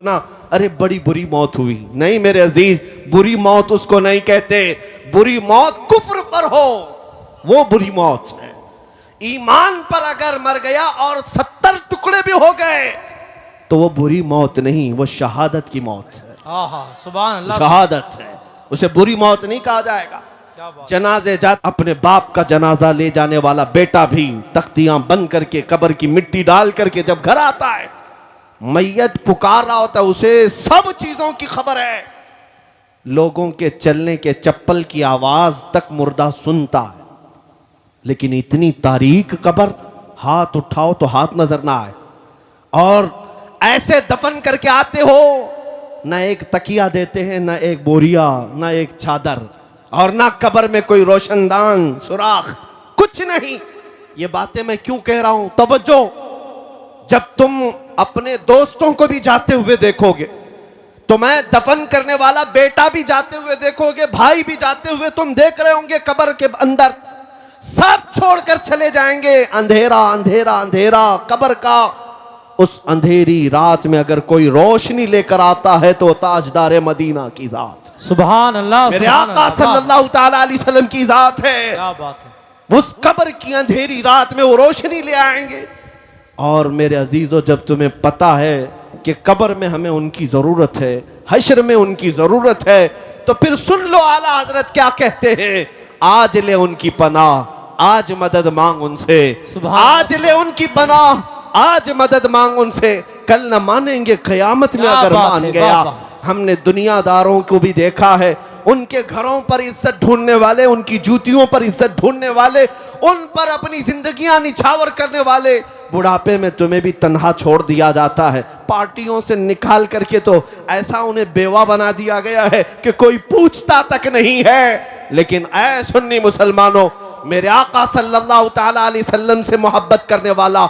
ना अरे बड़ी बुरी मौत हुई। नहीं मेरे अजीज, बुरी मौत उसको नहीं कहते, बुरी मौत कुफ्र पर हो वो बुरी मौत है। ईमान पर अगर मर गया और 70 टुकड़े भी हो गए तो वो बुरी मौत नहीं, वो शहादत की मौत है। सुभान अल्लाह, शहादत है, उसे बुरी मौत नहीं कहा जाएगा। जनाजे जात अपने बाप का जनाजा ले जाने वाला बेटा भी तख्तियां बंद करके कब्र की मिट्टी डाल करके जब घर आता है, मैयत पुकार रहा होता है, उसे सब चीजों की खबर है। लोगों के चलने के चप्पल की आवाज तक मुर्दा सुनता है, लेकिन इतनी तारीक कब्र, हाथ उठाओ तो हाथ नजर ना आए। और ऐसे दफन करके आते हो, ना एक तकिया देते हैं, ना एक बोरिया, ना एक चादर, और ना कब्र में कोई रोशनदान सुराख, कुछ नहीं। ये बातें मैं क्यों कह रहा हूं? तवज्जो, जब तुम अपने दोस्तों को भी जाते हुए देखोगे, तो मैं दफन करने वाला बेटा भी जाते हुए देखोगे, भाई भी जाते हुए तुम देख रहे होंगे, कब्र के अंदर सब छोड़कर चले जाएंगे। अंधेरा अंधेरा अंधेरा कब्र का। उस अंधेरी रात में अगर कोई रोशनी लेकर आता है तो ताजदार मदीना की जात, सुभान अल्लाह, मेरे आका सल्लल्लाहु ताला अलैहि वसल्लम की जात है। क्या बात है। उस कब्र की अंधेरी रात में वो रोशनी ले आएंगे। और मेरे अजीजों, जब तुम्हें पता है कि कब्र में हमें उनकी जरूरत है, हश्र में उनकी जरूरत है, तो फिर सुन लो आला हजरत क्या कहते हैं, आज ले उनकी पनाह, आज मदद मांग उनसे, आज ले उनकी पनाह, आज मदद मांग उनसे, कल न मानेंगे कयामत में अगर मान गया। हमने दुनियादारों को भी देखा है, उनके घरों पर इज्जत ढूंढने वाले, उनकी जूतियों पर इज्जत ढूंढने वाले, उन पर अपनी जिंदगियां निछावर करने वाले, बुढ़ापे में तुम्हें भी तन्हा छोड़ दिया जाता है। पार्टियों से निकाल करके तो ऐसा उन्हें बेवा बना दिया गया है कि कोई पूछता तक नहीं है। लेकिन ऐ सुन्नी मुसलमानों, मेरे आका सल्लल्लाहु ताला अलैहि वसल्लम से मोहब्बत करने वाला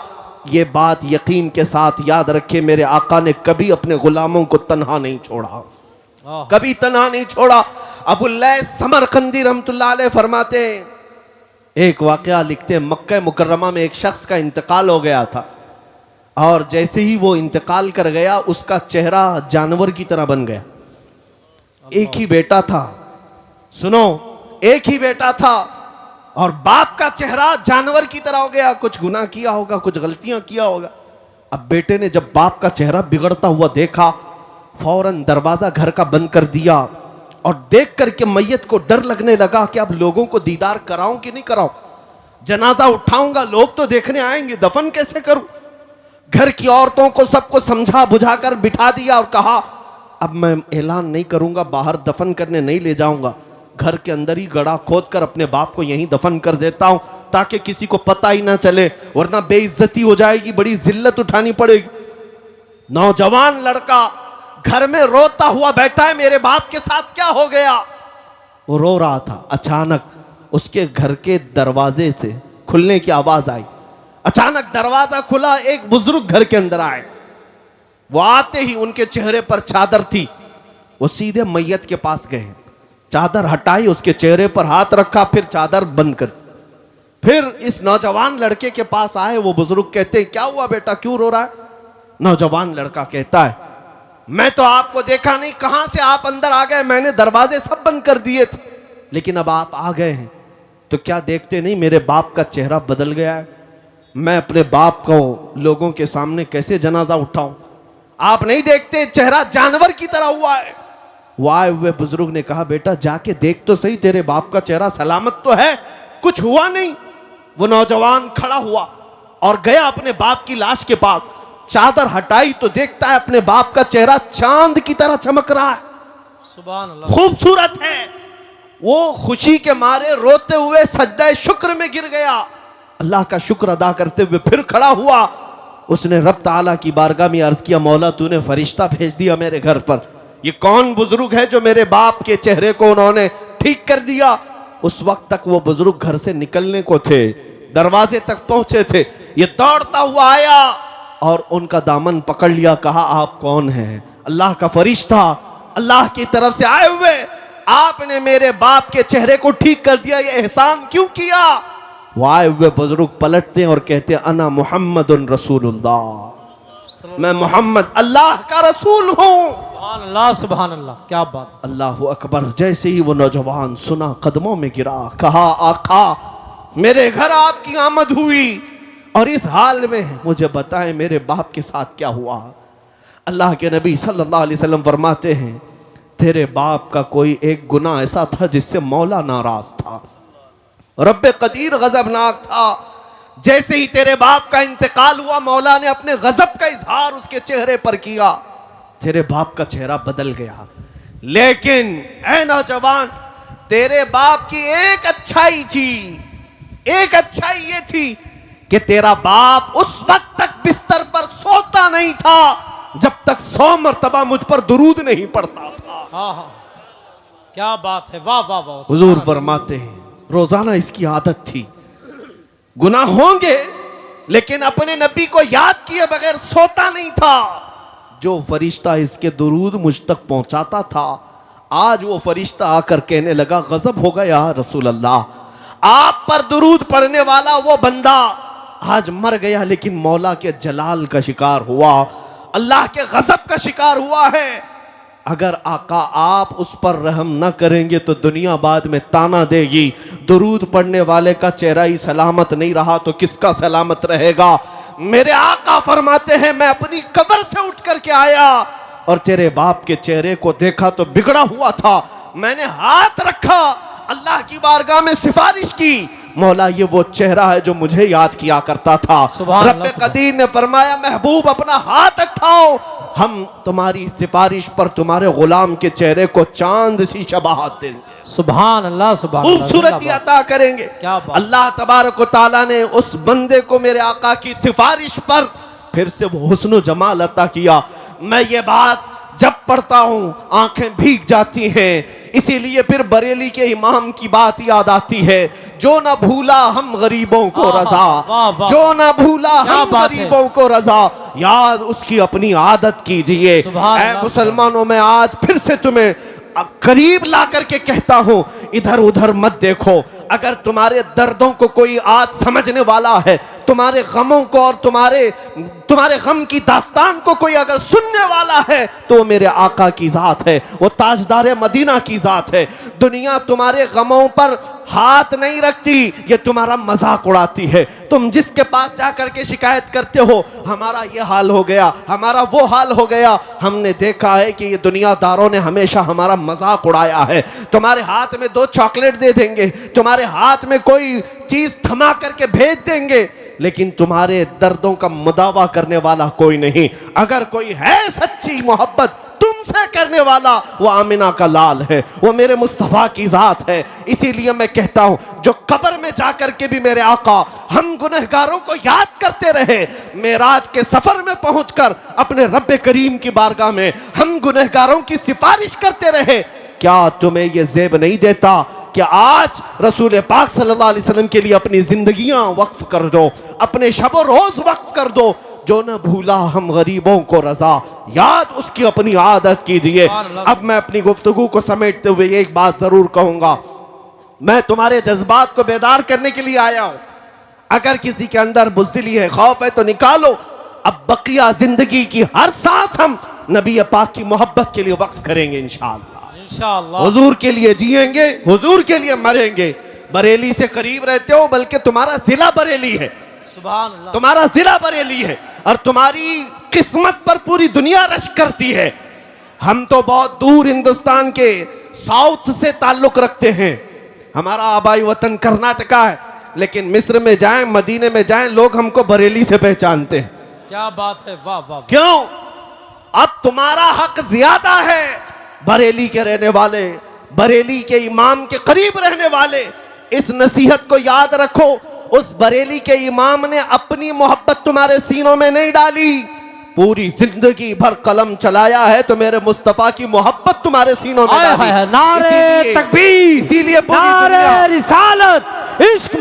ये बात यकीन के साथ याद रखे, मेरे आका ने कभी अपने गुलामों को तन्हा नहीं छोड़ा, कभी तन्हा नहीं छोड़ा। अबुल्लैस समरकंदी रहमतुल्लाह अलैह फरमाते, एक वाकया लिखते, मक्का मुकर्रमा में एक शख्स का इंतकाल हो गया था, और जैसे ही वो इंतकाल कर गया उसका चेहरा जानवर की तरह बन गया। एक ही बेटा था, सुनो, एक ही बेटा था, और बाप का चेहरा जानवर की तरह हो गया। कुछ गुनाह किया होगा, कुछ गलतियां किया होगा। अब बेटे ने जब बाप का चेहरा बिगड़ता हुआ देखा, फौरन दरवाजा घर का बंद कर दिया, और देख करके मैयत को डर लगने लगा कि अब लोगों को दीदार कराऊं कि नहीं कराऊं, जनाजा उठाऊंगा, लोग तो देखने आएंगे, दफन कैसे करूं। घर की औरतों को सबको समझा बुझाकर बिठा दिया और कहा, अब मैं ऐलान नहीं करूंगा, बाहर दफन करने नहीं ले जाऊंगा, घर के अंदर ही गड़ा खोद कर अपने बाप को यहीं दफन कर देता हूं, ताकि किसी को पता ही ना चले, वरना बेइज्जती हो जाएगी, बड़ी जिल्लत उठानी पड़ेगी। नौजवान लड़का घर में रोता हुआ बैठा है, मेरे बाप के साथ क्या हो गया? वो रो रहा था। अचानक उसके घर के दरवाजे से खुलने की आवाज आई। अचानक दरवाजा खुला, एक बुजुर्ग घर के अंदर आए। वो आते ही उनके चेहरे पर चादर थी, वो सीधे मैयत के पास गए, चादर हटाई, उसके चेहरे पर हाथ रखा, फिर चादर बंद कर दी। फिर इस नौजवान लड़के के पास आए। वो बुजुर्ग कहते हैं, क्या हुआ बेटा, क्यों रो रहा है? नौजवान लड़का कहता है, मैं तो आपको देखा नहीं, कहां से आप अंदर आ गए? मैंने दरवाजे सब बंद कर दिए थे, लेकिन अब आप आ गए हैं तो क्या देखते नहीं मेरे बाप का चेहरा बदल गया है? मैं अपने बाप को लोगों के सामने कैसे जनाजा उठाऊं? आप नहीं देखते चेहरा जानवर की तरह हुआ है। वो आए हुए बुजुर्ग ने कहा, बेटा जाके देख तो सही, तेरे बाप का चेहरा सलामत तो है, कुछ हुआ नहीं। वो नौजवान खड़ा हुआ और गया अपने बाप की लाश के पास, चादर हटाई तो देखता है अपने बाप का चेहरा चांद की तरह चमक रहा है, सुभान अल्लाह, खूबसूरत है। वो खुशी के मारे रोते हुए सज्जा शुक्र में गिर गया, अल्लाह का शुक्र अदा करते हुए फिर खड़ा हुआ। उसने रब ताला की बारगाह में अर्ज किया, मौला तूने फरिश्ता भेज दिया मेरे घर पर, ये कौन बुजुर्ग है जो मेरे बाप के चेहरे को उन्होंने ठीक कर दिया? उस वक्त तक वो बुजुर्ग घर से निकलने को थे, दरवाजे तक पहुंचे थे। ये दौड़ता हुआ आया और उनका दामन पकड़ लिया, कहा, आप कौन हैं? अल्लाह का फरिश्ता, अल्लाह की तरफ से आए हुए, आपने मेरे बाप के चेहरे को ठीक कर दिया, ये एहसान क्यों किया? वो आए हुए बुजुर्ग पलटते और कहते, अना मुहम्मदुन रसूलुल्लाह, मैं मोहम्मद अल्लाह का रसूल हूँ। सुभान अल्लाह, सुभान अल्लाह, क्या बात। अल्लाह अकबर। जैसे ही वो नौजवान सुना, कदमों में गिरा, कहा आका मेरे घर आपकी आमद हुई और इस हाल में मुझे बताएं मेरे बाप के साथ क्या हुआ। अल्लाह के नबी सल्लल्लाहु अलैहि वसल्लम फरमाते हैं तेरे बाप का कोई एक गुनाह ऐसा था जिससे मौला नाराज था, रब्बे कदीर गजबनाक था। जैसे ही तेरे बाप का इंतकाल हुआ, मौला ने अपने गजब का इजहार उसके चेहरे पर किया, तेरे बाप का चेहरा बदल गया। लेकिन ऐ नौजवान, तेरे बाप की एक अच्छाई थी, एक अच्छाई ये थी कि तेरा बाप उस वक्त तक बिस्तर पर सोता नहीं था जब तक 100 मरतबा मुझ पर दुरूद नहीं पड़ता था। हाँ हाँ, क्या बात है, वाह वाह वाह। हुजूर फरमाते हैं रोजाना इसकी आदत थी, गुनाह होंगे लेकिन अपने नबी को याद किए बगैर सोता नहीं था। जो फरिश्ता इसके दुरूद मुझ तक पहुंचाता था, आज वो फरिश्ता आकर कहने लगा गजब हो गया रसूल अल्लाह, आप पर दुरूद पढ़ने वाला वो बंदा आज मर गया लेकिन मौला के जलाल का शिकार हुआ, अल्लाह के गजब का शिकार हुआ है। अगर आका आप उस पर रहम न करेंगे तो दुनिया बाद में ताना देगी, दुरूद पढ़ने वाले का चेहरा ही सलामत नहीं रहा तो किसका सलामत रहेगा। मेरे आका फरमाते हैं मैं अपनी कब्र से उठ करके आया और तेरे बाप के चेहरे को देखा तो बिगड़ा हुआ था, मैंने हाथ रखा, अल्लाह की बारगाह में सिफारिश की, मौला ये वो चेहरा है जो मुझे याद किया करता था। रब्बे कदीर ने फरमाया महबूब अपना हाथ उठाओ, हम तुम्हारी सिफारिश पर तुम्हारे गुलाम के चेहरे को चांद सी शबाहत देंगे। सुभान अल्लाह, सुभान अल्लाह, खूबसूरती अता करेंगे। अल्लाह तबारक व तआला ने उस बंदे को मेरे आका की सिफारिश पर फिर से वो हुस्न जमाल अता किया। मैं ये बात जब पढ़ता हूं आंखें भीग जाती हैं, इसीलिए फिर बरेली के इमाम की बात याद आती है, जो ना भूला हम गरीबों को रजा, जो ना भूला हम गरीबों को रजा, याद उसकी अपनी आदत कीजिए। ऐ मुसलमानों, में आज फिर से तुम्हें करीब ला करके कहता हूं इधर उधर मत देखो। अगर तुम्हारे दर्दों को कोई आज समझने वाला है, तुम्हारे गमों को और तुम्हारे गम की दास्तान को कोई अगर सुनने वाला है तो वो मेरे आका की जात है, वो ताजदार मदीना की जात है। दुनिया तुम्हारे गमों पर हाथ नहीं रखती, ये तुम्हारा मजाक उड़ाती है। तुम जिसके पास जाकर के शिकायत करते हो हमारा ये हाल हो गया, हमारा वो हाल हो गया, हमने देखा है कि ये दुनियादारों ने हमेशा हमारा मजाक उड़ाया है। तुम्हारे हाथ में 2 चॉकलेट दे देंगे, तुम्हारे हाथ में कोई चीज थमा करके भेज देंगे, लेकिन तुम्हारे दर्दों का मुदावा करने वाला कोई नहीं। अगर कोई है सच्ची मोहब्बत तुमसे करने वाला, वो आमिना का लाल है, वो मेरे मुस्तफा की जात है। इसीलिए मैं कहता हूं जो कब्र में जाकर के भी मेरे आका हम गुनहगारों को याद करते रहे, मेराज के सफर में पहुंचकर अपने रब्बे करीम की बारगाह में हम गुनहगारों की सिफारिश करते रहे, क्या तुम्हें यह जेब नहीं देता कि आज रसूल पाक सल्लल्लाहु अलैहि वसल्लम के लिए अपनी जिंदगियां वक्फ कर दो, अपने शब रोज वक्फ कर दो। जो न भूला हम गरीबों को रजा, याद उसकी अपनी आदत कीजिए। अब मैं अपनी गुफ्तगू को समेटते हुए एक बात जरूर कहूंगा, मैं तुम्हारे जज्बात को बेदार करने के लिए आया हूं। अगर किसी के अंदर बुज़दिली है, खौफ है तो निकालो। अब बकिया जिंदगी की हर सांस हम नबी पाक की मोहब्बत के लिए वक्फ करेंगे इंशाअल्लाह। हुजूर के लिए जिएंगे, हुजूर के लिए मरेंगे। बरेली से करीब रहते हो, बल्कि तुम्हारा जिला बरेली है, सुभान अल्लाह, तुम्हारा जिला बरेली है और तुम्हारी किस्मत पर पूरी दुनिया रश करती है। हम तो बहुत दूर हिंदुस्तान के साउथ से ताल्लुक रखते हैं, हमारा आबाई वतन कर्नाटका है, लेकिन मिस्र में जाएं, मदीने में जाएं, लोग हमको बरेली से पहचानते हैं। क्या बात है, वाह वाह। क्यों? अब तुम्हारा हक ज्यादा है। बरेली के रहने वाले, बरेली के इमाम के करीब रहने वाले, इस नसीहत को याद रखो, उस बरेली के इमाम ने अपनी मोहब्बत तुम्हारे सीनों में नहीं डाली, पूरी जिंदगी भर कलम चलाया है तो मेरे मुस्तफा की मोहब्बत तुम्हारे सीनों में डाली। नारे तकबीर, इसीलिए नारे रिसालत, इश्क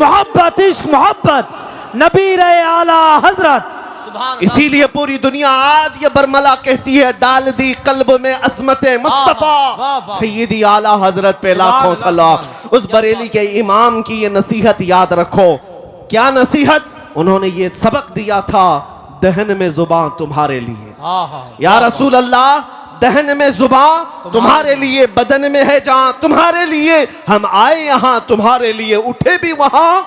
मोहब्बत, नबी रहे आला हजरत, इसीलिए पूरी दुनिया आज ये बरमला कहती है, डाल दी कल्ब में असमते मुस्तफा सैयदी आला हजरत पे लाखों सलाम। उस बरेली के इमाम की ये नसीहत याद रखो। क्या नसीहत? उन्होंने ये सबक दिया था, दहन में जुबान तुम्हारे लिए। हाँ हाँ या रसूल अल्लाह, दहन में जुबान तुम्हारे लिए, बदन में है जान तुम्हारे लिए, हम आए यहाँ तुम्हारे लिए, उठे भी वहां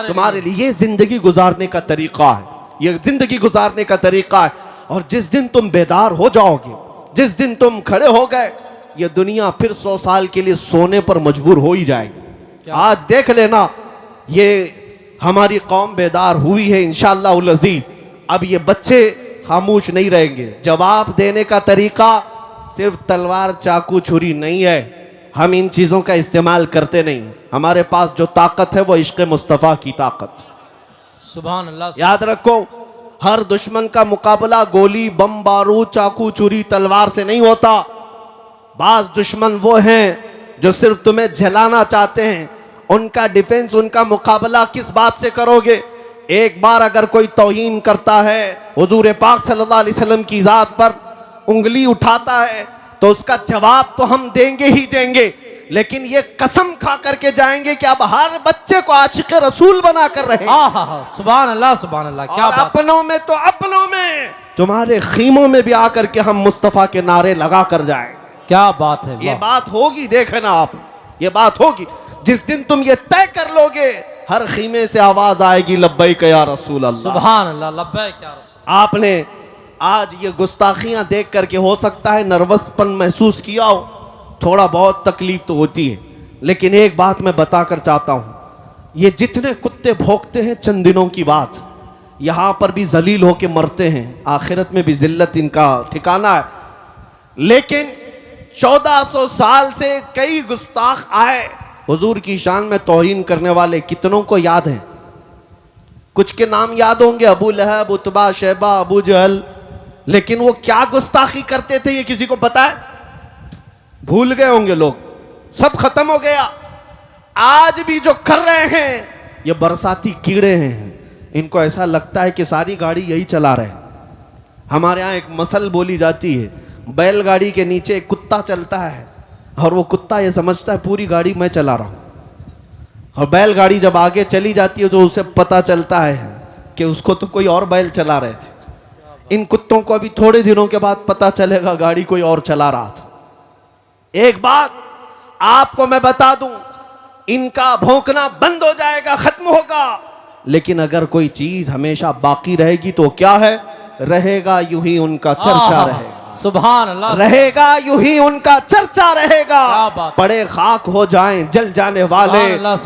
तुम्हारे लिए। ये जिंदगी गुजारने का तरीका है, ये जिंदगी गुजारने का तरीका है। और जिस दिन तुम बेदार हो जाओगे, जिस दिन तुम खड़े हो गए, ये दुनिया फिर 100 साल के लिए सोने पर मजबूर हो ही जाएगी। आज देख लेना, ये हमारी कौम बेदार हुई है इंशाअल्लाह उल अज़ीज़। अब ये बच्चे खामोश नहीं रहेंगे। जवाब देने का तरीका सिर्फ तलवार चाकू छुरी नहीं है, हम इन चीजों का इस्तेमाल करते नहीं। हमारे पास जो ताकत है वो इश्क़ मुस्तफ़ा की ताकत। सुभान अल्लाह। याद रखो, हर दुश्मन का मुकाबला गोली बम बारूद चाकू छुरी तलवार से नहीं होता। बाज दुश्मन वो हैं जो सिर्फ तुम्हें जलाना चाहते हैं। उनका डिफेंस, उनका मुकाबला किस बात से करोगे? एक बार अगर कोई तौहीन करता है, हुजूर पाक सल्लल्लाहु अलैहि वसल्लम की जात पर उंगली उठाता है, तो उसका जवाब तो हम देंगे ही देंगे, लेकिन ये कसम खा करके जाएंगे कि अब हर बच्चे को आशिक रसूल बना कर रहे। सुभान अल्लाह सुभान अल्लाह। क्या और अपनों में तो अपनों में, तुम्हारे खीमों में भी आकर के हम मुस्तफा के नारे लगा कर जाए। क्या बात है। ये बात होगी, देखना आप, ये बात होगी। जिस दिन तुम ये तय कर लोगे, हर खीमे से आवाज आएगी लब्बैक या रसूल अल्लाह। सुभान अल्लाह, लब्बैक या रसूल। आपने आज ये गुस्ताखियां देख करके हो सकता है नर्वसपन महसूस किया हो, थोड़ा बहुत तकलीफ तो होती है, लेकिन एक बात मैं बताकर चाहता हूं, ये जितने कुत्ते भौंकते हैं चंद दिनों की बात, यहां पर भी जलील होके मरते हैं, आखिरत में भी जिल्लत इनका ठिकाना है। लेकिन 1400 साल से कई गुस्ताख आए, हुजूर की शान में तौहीन करने वाले कितनों को याद है? कुछ के नाम याद होंगे, अबू लहब, उतबा, शैबा, अबू जहल, लेकिन वो क्या गुस्ताखी करते थे ये किसी को पता है? भूल गए होंगे लोग, सब खत्म हो गया। आज भी जो कर रहे हैं ये बरसाती कीड़े हैं, इनको ऐसा लगता है कि सारी गाड़ी यही चला रहे हैं। हमारे यहाँ एक मसल बोली जाती है, बैलगाड़ी के नीचे एक कुत्ता चलता है और वो कुत्ता ये समझता है पूरी गाड़ी मैं चला रहा हूं, और बैलगाड़ी जब आगे चली जाती है तो उसे पता चलता है कि उसको तो कोई और बैल चला रहे थे। इन कुत्तों को अभी थोड़े दिनों के बाद पता चलेगा गाड़ी कोई और चला रहा था। एक बात आपको मैं बता दूं, इनका भौंकना बंद हो जाएगा, खत्म होगा, लेकिन अगर कोई चीज हमेशा बाकी रहेगी तो क्या है? रहेगा यूं ही उनका चर्चा रहेगा। सुभान अल्लाह। रहेगा यूं ही उनका चर्चा रहेगा। पड़े खाक हो जाएं जल जाने वाले,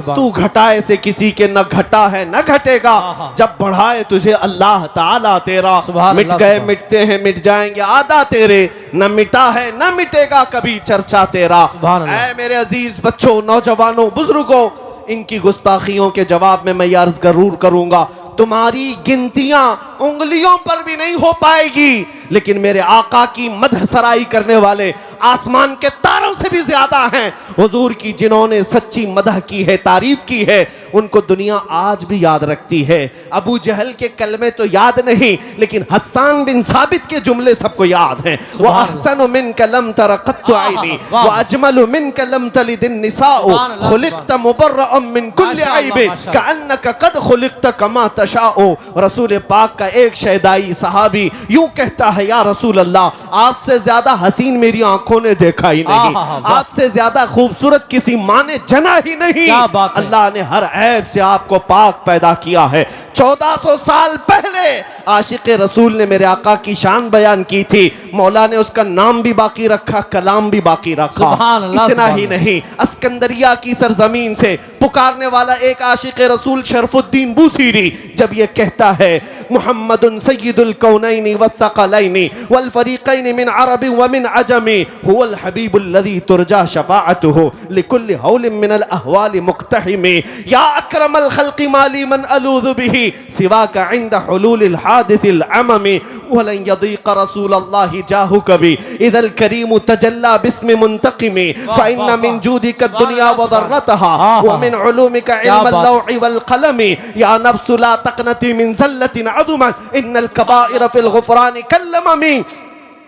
तू घटाए से किसी के न घटा है न घटेगा, जब बढ़ाए तुझे अल्लाह ताला तेरा। मिट गए मिटते हैं मिट जाएंगे आदा तेरे, न मिटा है न मिटेगा कभी चर्चा तेरा। ऐ मेरे अजीज बच्चों, नौजवानों, बुजुर्गों, इनकी गुस्ताखियों के जवाब में मैं अर्ज जरूर करूंगा, तुम्हारी गिनतियां उंगलियों पर भी नहीं हो पाएगी, लेकिन मेरे आका की मदह सराई करने वाले आसमान के तारों से भी ज्यादा हैं। हुजूर की जिन्होंने सच्ची मदह की है, तारीफ की है, उनको दुनिया आज भी याद रखती है। अबू जहल के कलमे तो याद नहीं, लेकिन हस्सान बिन साबित के जुमले सबको याद हैं। व अहसनु मिनका लम तरा क़त्तु ऐनी व अजमलु मिनका लम तलिद निसाउ खुलिक़त मुबर्रअन मिन कुल्लि ऐब कअन्नका क़द खुलिक़त कमा तशाउ। रसूल पाक का एक शहदाई सहाबी यूं कहता है, या रसूल अल्लाह, आपसे ज्यादा हसीन मेरी आंखों ने देखा ही नहीं, आपसे ज्यादा खूबसूरत किसी माँ ने जना ही नहीं। अल्लाह ने हर ऐब से आपको पाक पैदा किया है। 1400 साल पहले आशिक रसूल ने मेरे आका की शान बयान की थी, मौला ने उसका नाम भी बाकी रखा, कलाम भी बाकी रखा। इतना ही नहीं, अस्कंदरिया की सरजमीन से पुकारने वाला एक आशिक रसूल शरफुद्दीन बूसीरी जब ये कहता है, मुहम्मदुन सय्यिदुल कौनैनि वस्सक़लैनि वल फरीक़ैनि मिन अरबि व मिन अजमी हुवल हबीबुल लज़ी तुरजा शफ़ाअतुहु लिकुल्लि हौलिन मिनल अहवालि मुक़्तहिमी या अक्रमल खल्क़ि माली मन अलूज़ु बिही सिवाका इंद हुलूलिल हादिसिल अममी वलन यदीक़ रसूलल्लाहि जाहु कभी इदल करीम तजल्ला बिस्मि मुंतक़िमी फ़इन्न मिन जूदिका दुनिया व दर्रतहा व मिन उलूमिका इल्मल लौहि वल क़लमी या नफ्सु ला तक़नती मिन ज़ल्लतिन अज़ुमत इन्नल कबाइर फ़िल ग़ुफ़रानि कल्लममी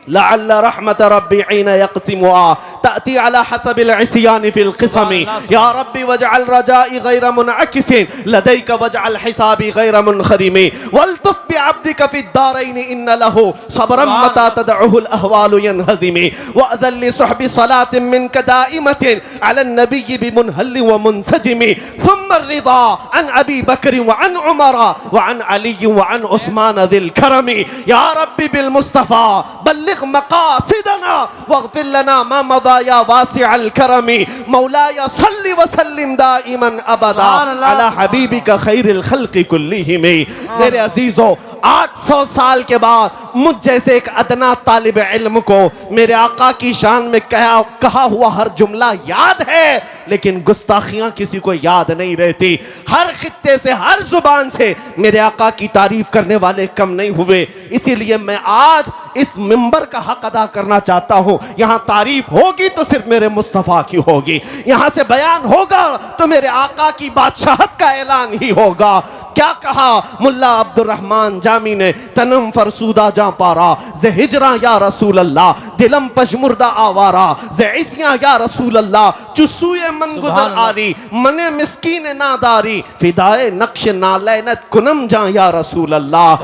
लअल्ल रहमत रब्बी ऐन यक़सिमुहा तअती अला हसबिल इस्यान फिल क़िसमी या रब्बी वजअल रजाई गैर मुनअकिसिन लदैक वजअल हिसाबी गैर मुनखरिमी वल्तुफ बिअब्दिक फिद्दारैन इन्न लहु सब्रम मता तदउहुल अहवालु यनहज़िमी वअज़ल लिसहबि सलातिन मिनक दाइमतिन अला नबी बिमुनहल्लि व मुनसजिमी थुम्मा अर्रिदा अन अबी बकर व अन उमर व अन अली व अन उस्मान ज़िल करमी या रब्बी बिल मुस्तफा बल्लिग मकासिदना वग़फिर लना मा मदा या वासिअल करमी मौलाया सल्लि व सल्लिम दाइमन अबदा अला हबीबिका खैरिल खल्क़ि कुल्लिहिम। मेरे अजीजों, 800 साल के बाद मुझ जैसे एक अदना तालिब इल्म को मेरे आका की शान में कहा हुआ हर जुमला याद है, लेकिन गुस्ताखियां किसी को याद नहीं रहती। हर खित्ते से, हर जुबान से मेरे आका की तारीफ करने वाले कम नहीं हुए। इसीलिए मैं आज इस मिंबर का हक अदा करना चाहता हूं। यहां तारीफ होगी तो सिर्फ मेरे मुस्तफा की होगी, यहां से बयान होगा तो मेरे आका की बादशाहत का ऐलान ही होगा। क्या कहा मुल्ला अब्दुर्रहमान जामी ने, तनम फरसूदा जा पारा जे हिजरा या रसूल अल्लाह, दिलम पशमुर्दा आवारा जे इसिया या रसूल अल्लाह, चुस्सुए मन गुजर आरी मने मिस्कीन नादारी, फिदाए नक्श नालैनत कुनम जा या रसूल अल्लाह,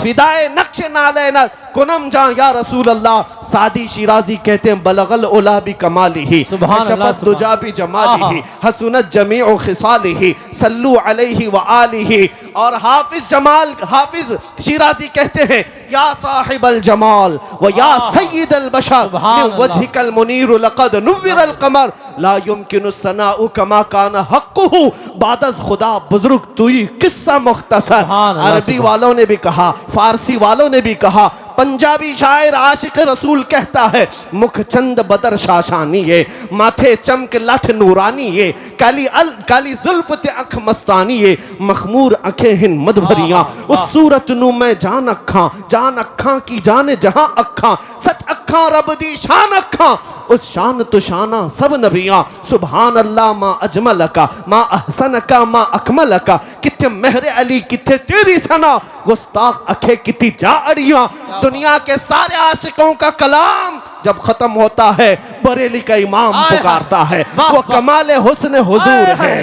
फिदाए नक्श नालैनत कुनम जा या रसूल अल्लाह। सादी शिराजी कहते हैं बलगल उला भी कमाली ही, शफत दुजा भी जमाली ही, हसनत जमीउ खिसाली ही, सल्लू अलैहि व आलिही। और हाफिज शिराजी कहते हैं या साहिबल जमाल व या सय्यिदल बशर मिन वजहिकल मुनीर लक़द नुव्विरल कमर ला युमकिनु सनाउ कमा कान हक़्क़ुहु बादज़ खुदा बुजुर्ग तुई किस्सा मुख्तसर। अरबी वालों ने भी कहा, फारसी वालों ने भी कहा, पंजाबी शायर आशिक रसूल कहता है मुख चंद बदर शाशानी है, माथे चमक लठ नूरानी है, काली जुल्फ ते अख मस्तानी है, मखमूर अखें हिन मद भरियां, उस सूरत नू मैं जान अखा की जाने जहां अखा, सच अखा रब दी शान अखा, उस शान तो शाना सब नबियां। सुभान अल्लाह मा अजमल का मा अहसन का मा अकमल का, किथे मेहर अली किथे तेरी सना, गुस्ताख अखे किती जा अड़ियां। दुनिया के सारे आशिकों का कलाम जब खत्म होता है बरेली का इमाम पुकारता है, वो कमाले हुस्न हुजूर है,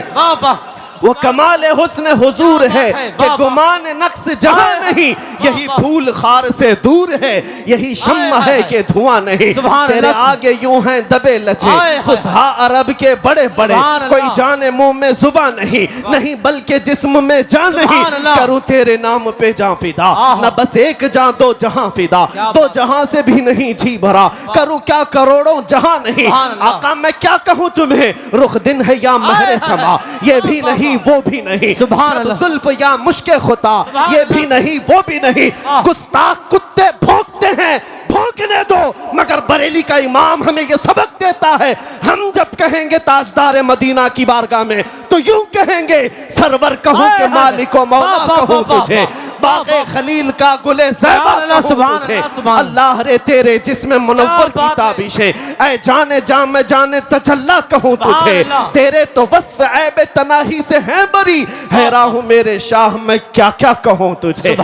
वो कमाल हुस्न हुजूर है कि गुमान नक्स जहां नहीं, यही फूल खार से दूर है, यही शम्मा है कि धुआं नहीं। तेरे आगे यूं हैं दबे लचे फुसहा अरब के बड़े बड़े, कोई जाने मुंह में जुबान नहीं, नहीं बल्कि जिस्म में जान नहीं, करूं तेरे नाम पे जां फिदा, न बस एक जां दो जहां फिदा, दो जहां से भी नहीं जी भरा, करूं क्या करोड़ों जहां नहीं। आका मैं क्या कहूं तुम्हें, रुख दिन है या महरे समा, ये भी नहीं वो भी नहीं, जुल्फ या मुश्के खुता, ये भी नहीं वो भी नहीं। गुस्ताख कुत्ते भौंकते हैं, भौंकने दो, मगर बरेली का इमाम हमें ये सबक देता है, हम जब कहेंगे ताजदार मदीना की बारगाह में तो यूं कहेंगे सरवर कहूं के मालिको मौला कहूं तुझे, बाग़े खलील का गुले ज़ैबा कहूं तुझे, अल्लाह रे तेरे जिस्म मुनव्वर की ताबिशे, ऐ जाने जाम में जाने तजल्ला कहूं तुझे, तेरे तो वस्फ ऐब तनाही से है बरी, हैरान हूं मेरे शाह मैं क्या क्या कहूं तुझे।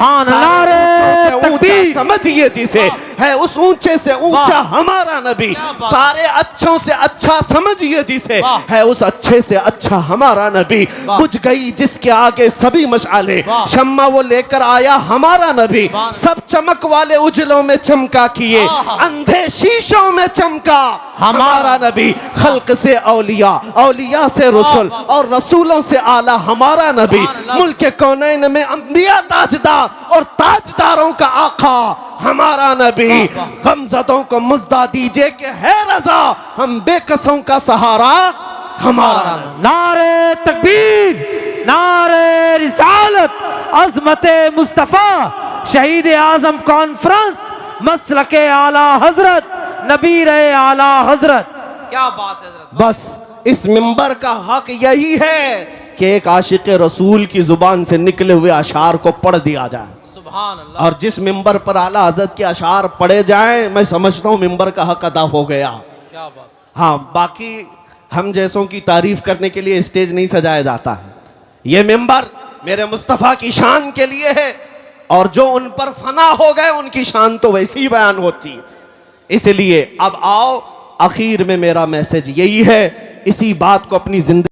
समझिए जिसे है उस ऊंचे से ऊंचा हमारा नबी, सारे अच्छों से अच्छा समझिए जिसे है उस अच्छे से अच्छा हमारा नबी। बुझ गई जिसके आगे सभी मशाले, शम्मा वो लेकर आया हमारा नबी, सब चमक वाले उजलों में चमका किए, अंधे शीशों में चमका हमारा नबी। खल्क से औलिया, औलिया से रसूल और रसूलों से आला हमारा नबी, मुल्क कौनैन में अंबिया ताजदार और ताजदारों का आका हमारा नबी। गमज़दों को मुज़्दा दीजिए कि है रज़ा, हम बेकसों का सहारा हमारा। नारे तकबीर, नारे रिसालत, अज़मते मुस्तफ़ा, शहीद आज़म कॉन्फ्रेंस, मसलके आला हजरत, नबीर आला हजरत। क्या बात है हजरत। बस इस मिंबर का हक यही है कि एक आशिक रसूल की जुबान से निकले हुए अशार को पढ़ दिया जाए, और जिस मिंबर पर आला हजरत के अशार पढ़े जाएं, मैं समझता हूँ मिंबर का हक अदा हो गया। क्या बात। हाँ, बाकी हम जैसों की तारीफ करने के लिए स्टेज नहीं सजाया जाता है, ये मिंबर मेरे मुस्तफ़ा की शान के लिए है, और जो उन पर फना हो गए उनकी शान तो वैसी ही बयान होती है। इसलिए अब आओ, आखिर में मेरा मैसेज यही है, इसी बात को अपनी जिंदगी